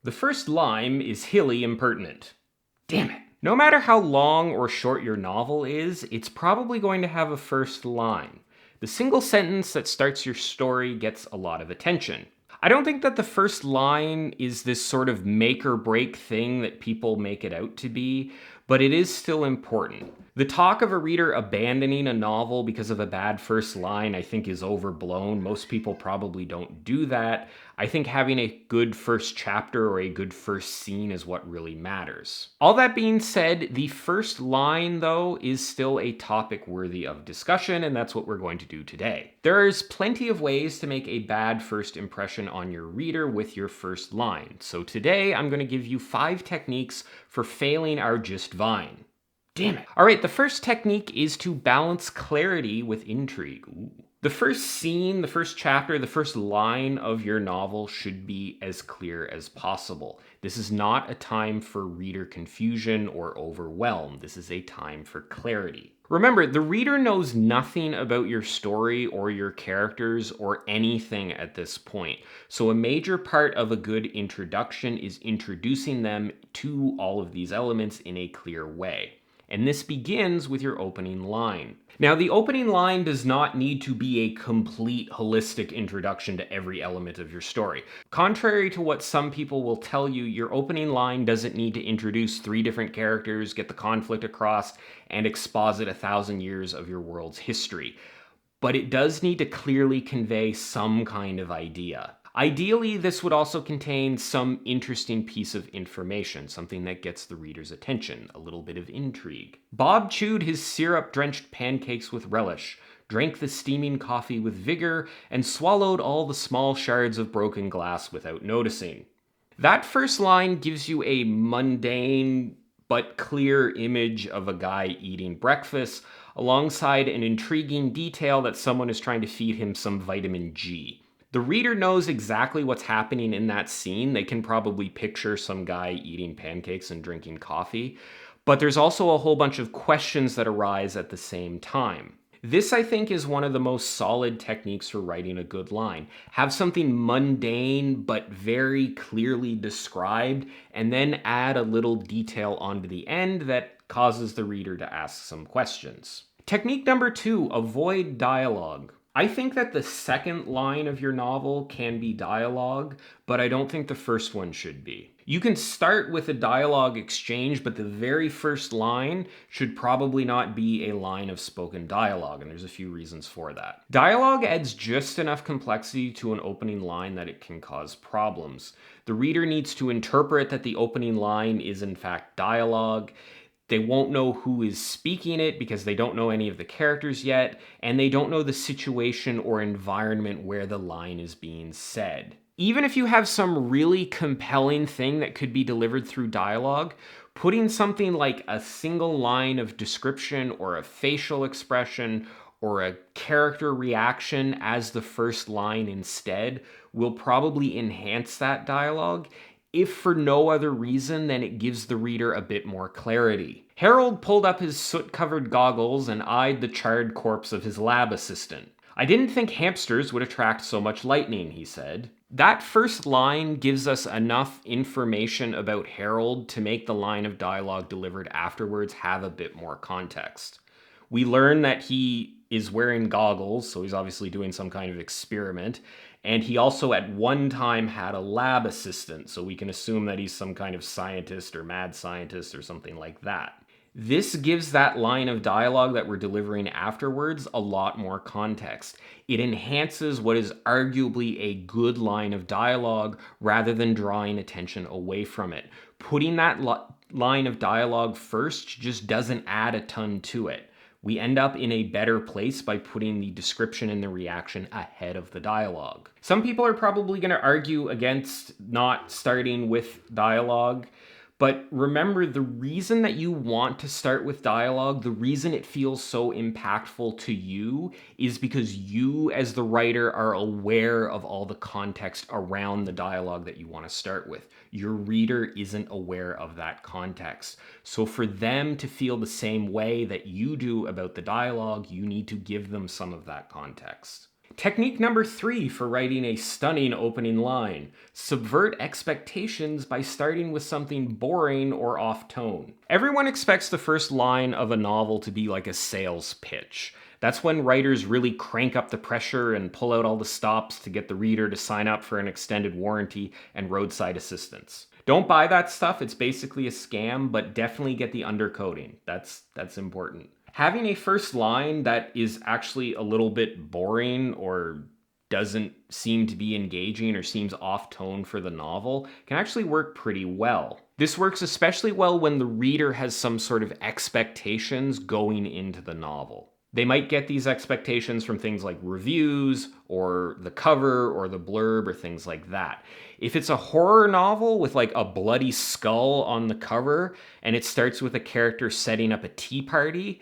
The first line is hilly impertinent. Damn it. No matter how long or short your novel is, it's probably going to have a first line. The single sentence that starts your story gets a lot of attention. I don't think that the first line is this sort of make or break thing that people make it out to be, but it is still important. The talk of a reader abandoning a novel because of a bad first line, I think, is overblown. Most people probably don't do that. I think having a good first chapter or a good first scene is what really matters. All that being said, the first line, though, is still a topic worthy of discussion, and that's what we're going to do today. There's plenty of ways to make a bad first impression on your reader with your first line. So today, I'm going to give you 5 techniques for failing our gist vine. Damn it. All right, the first technique is to balance clarity with intrigue. Ooh. The first scene, the first chapter, the first line of your novel should be as clear as possible. This is not a time for reader confusion or overwhelm. This is a time for clarity. Remember, the reader knows nothing about your story or your characters or anything at this point. So a major part of a good introduction is introducing them to all of these elements in a clear way. And this begins with your opening line. Now, the opening line does not need to be a complete holistic introduction to every element of your story. Contrary to what some people will tell you, your opening line doesn't need to introduce 3 different characters, get the conflict across, and exposit 1,000 years of your world's history. But it does need to clearly convey some kind of idea. Ideally, this would also contain some interesting piece of information, something that gets the reader's attention, a little bit of intrigue. Bob chewed his syrup-drenched pancakes with relish, drank the steaming coffee with vigor, and swallowed all the small shards of broken glass without noticing. That first line gives you a mundane but clear image of a guy eating breakfast, alongside an intriguing detail that someone is trying to feed him some vitamin G. The reader knows exactly what's happening in that scene. They can probably picture some guy eating pancakes and drinking coffee. But there's also a whole bunch of questions that arise at the same time. This, I think, is one of the most solid techniques for writing a good line. Have something mundane but very clearly described, and then add a little detail onto the end that causes the reader to ask some questions. Technique number 2, avoid dialogue. I think that the second line of your novel can be dialogue, but I don't think the first one should be. You can start with a dialogue exchange, but the very first line should probably not be a line of spoken dialogue, and there's a few reasons for that. Dialogue adds just enough complexity to an opening line that it can cause problems. The reader needs to interpret that the opening line is in fact dialogue. They won't know who is speaking it because they don't know any of the characters yet, and they don't know the situation or environment where the line is being said. Even if you have some really compelling thing that could be delivered through dialogue, putting something like a single line of description or a facial expression or a character reaction as the first line instead will probably enhance that dialogue, if for no other reason than it gives the reader a bit more clarity. Harold pulled up his soot-covered goggles and eyed the charred corpse of his lab assistant. "I didn't think hamsters would attract so much lightning," he said. That first line gives us enough information about Harold to make the line of dialogue delivered afterwards have a bit more context. We learn that he is wearing goggles, so he's obviously doing some kind of experiment. And he also at one time had a lab assistant, so we can assume that he's some kind of scientist or mad scientist or something like that. This gives that line of dialogue that we're delivering afterwards a lot more context. It enhances what is arguably a good line of dialogue rather than drawing attention away from it. Putting that line of dialogue first just doesn't add a ton to it. We end up in a better place by putting the description and the reaction ahead of the dialogue. Some people are probably going to argue against not starting with dialogue, but remember, the reason that you want to start with dialogue, the reason it feels so impactful to you, is because you as the writer are aware of all the context around the dialogue that you want to start with. Your reader isn't aware of that context. So for them to feel the same way that you do about the dialogue, you need to give them some of that context. Technique number 3 for writing a stunning opening line. Subvert expectations by starting with something boring or off-tone. Everyone expects the first line of a novel to be like a sales pitch. That's when writers really crank up the pressure and pull out all the stops to get the reader to sign up for an extended warranty and roadside assistance. Don't buy that stuff, it's basically a scam, but definitely get the undercoding. That's important. Having a first line that is actually a little bit boring or doesn't seem to be engaging or seems off tone for the novel can actually work pretty well. This works especially well when the reader has some sort of expectations going into the novel. They might get these expectations from things like reviews or the cover or the blurb or things like that. If it's a horror novel with like a bloody skull on the cover and it starts with a character setting up a tea party,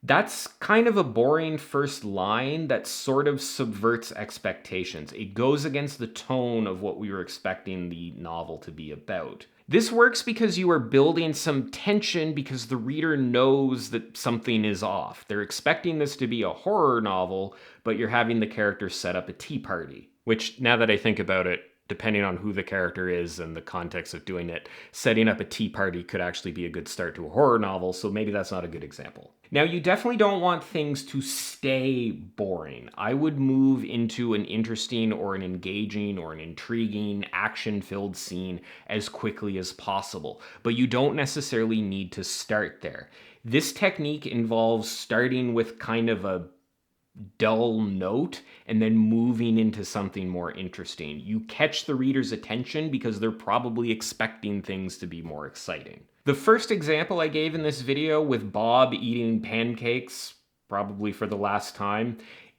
that's kind of a boring first line that sort of subverts expectations. It goes against the tone of what we were expecting the novel to be about. This works because you are building some tension because the reader knows that something is off. They're expecting this to be a horror novel, but you're having the character set up a tea party. Which, now that I think about it, depending on who the character is and the context of doing it, setting up a tea party could actually be a good start to a horror novel, so maybe that's not a good example. Now, you definitely don't want things to stay boring. I would move into an interesting or an engaging or an intriguing, action-filled scene as quickly as possible, but you don't necessarily need to start there. This technique involves starting with kind of a dull note and then moving into something more interesting. You catch the reader's attention because they're probably expecting things to be more exciting. The first example I gave in this video with Bob eating pancakes, probably for the last time,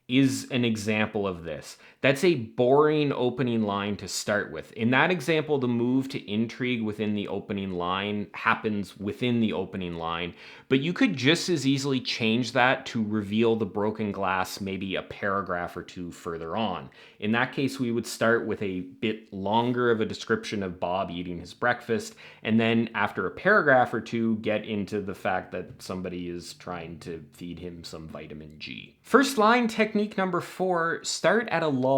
is an example of this. That's a boring opening line to start with. In that example, the move to intrigue within the opening line happens within the opening line, but you could just as easily change that to reveal the broken glass maybe a paragraph or two further on. In that case, we would start with a bit longer of a description of Bob eating his breakfast, and then after a paragraph or two, get into the fact that somebody is trying to feed him some vitamin G. First line technique number 4, start at a lull.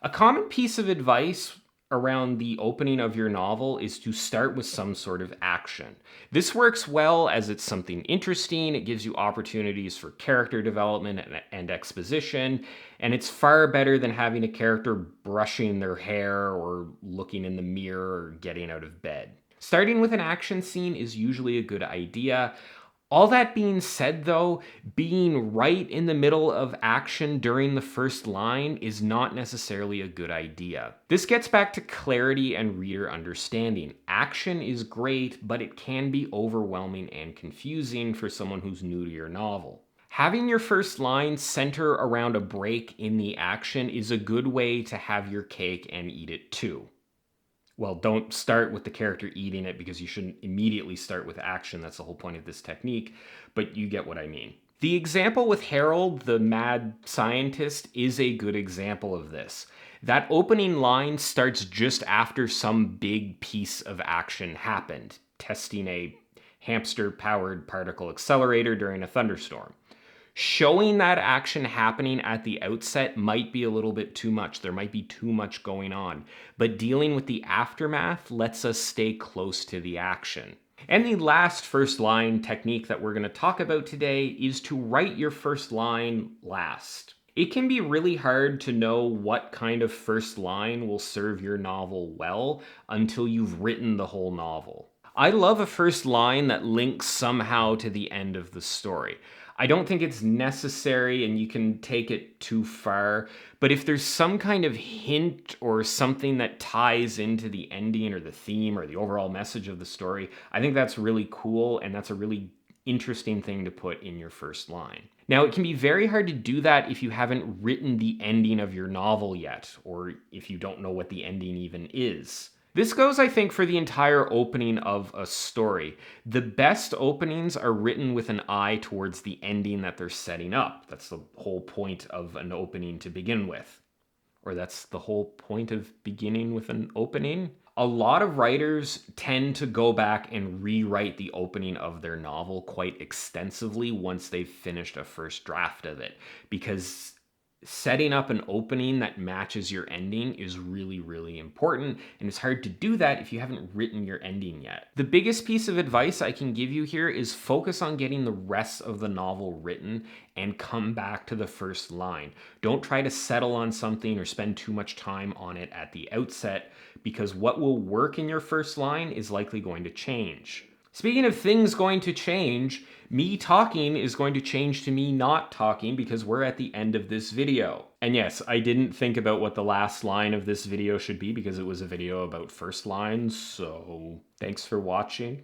A common piece of advice around the opening of your novel is to start with some sort of action. This works well as it's something interesting, it gives you opportunities for character development and exposition, and it's far better than having a character brushing their hair or looking in the mirror or getting out of bed. Starting with an action scene is usually a good idea. All that being said, though, being right in the middle of action during the first line is not necessarily a good idea. This gets back to clarity and reader understanding. Action is great, but it can be overwhelming and confusing for someone who's new to your novel. Having your first line center around a break in the action is a good way to have your cake and eat it too. Well, don't start with the character eating it because you shouldn't immediately start with action. That's the whole point of this technique, but you get what I mean. The example with Harold, the mad scientist, is a good example of this. That opening line starts just after some big piece of action happened, testing a hamster-powered particle accelerator during a thunderstorm. Showing that action happening at the outset might be a little bit too much. There might be too much going on. But dealing with the aftermath lets us stay close to the action. And the last first line technique that we're going to talk about today is to write your first line last. It can be really hard to know what kind of first line will serve your novel well until you've written the whole novel. I love a first line that links somehow to the end of the story. I don't think it's necessary and you can take it too far, but if there's some kind of hint or something that ties into the ending or the theme or the overall message of the story, I think that's really cool and that's a really interesting thing to put in your first line. Now, it can be very hard to do that if you haven't written the ending of your novel yet, or if you don't know what the ending even is. This goes, I think, for the entire opening of a story. The best openings are written with an eye towards the ending that they're setting up. That's the whole point of an opening to begin with. Or that's the whole point of beginning with an opening. A lot of writers tend to go back and rewrite the opening of their novel quite extensively once they've finished a first draft of it, because Setting up an opening that matches your ending is really, really important, and it's hard to do that if you haven't written your ending yet. The biggest piece of advice I can give you here is focus on getting the rest of the novel written and come back to the first line. Don't try to settle on something or spend too much time on it at the outset, because what will work in your first line is likely going to change. Speaking of things going to change, me talking is going to change to me not talking because we're at the end of this video. And yes, I didn't think about what the last line of this video should be because it was a video about first lines, so thanks for watching.